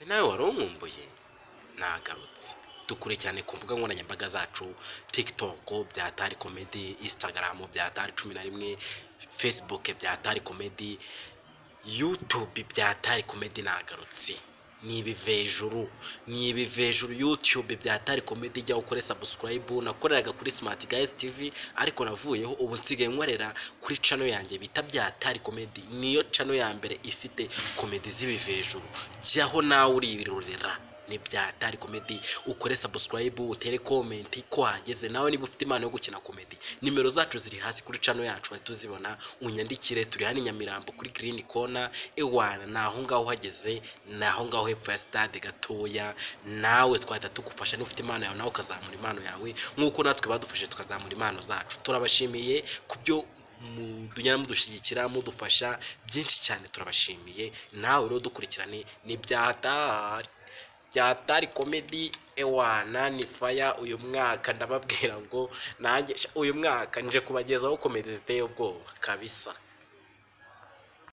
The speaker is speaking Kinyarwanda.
nawe warunkumbuye nagarutse dukurikirane ku mbuga nkoranyambaga zacu TikTok byatari comedy, Instagram byatari 11, Facebook byatari comedy, YouTube byatari comedy nagarutse ni ibivejuru YouTube byatari comedy jya ukore subscribe nakoreraga kuri Smart Guys TV ariko navuyeho ubu nsigaye nkorera kuri channel yanjye bita byatari comedy niyo channel ya mbere ifite comedy z'ibivejuru jyaho nawe uri ibirorera ni byatari comedy ukore subscribe utere comment ko hageze nawe niba ufite impano yo gukina comedy nimero zacu ziri hasi kuri channel yacu batuzibona unyandikire turi hano Nyamirambo kuri Green Corner ewana naho ngaho hageze naho ngaho hepfo ya stade gatoya nawe twahita tugufasha n'ufite impano yawe nawe ukazamura impano yawe nkuko natwe badufashe tukazamura impano zacu turabashimiye kubyo dunyara mudushyigikira mudufasha byinshi cyane turabashimiye nawe rero dukurikirane ni byatari comedy ewana ni fire uyu mwaka ndababwira ngo nanjye uyu mwaka nje kubagezaho comedy ziteye ubwoba kabisa.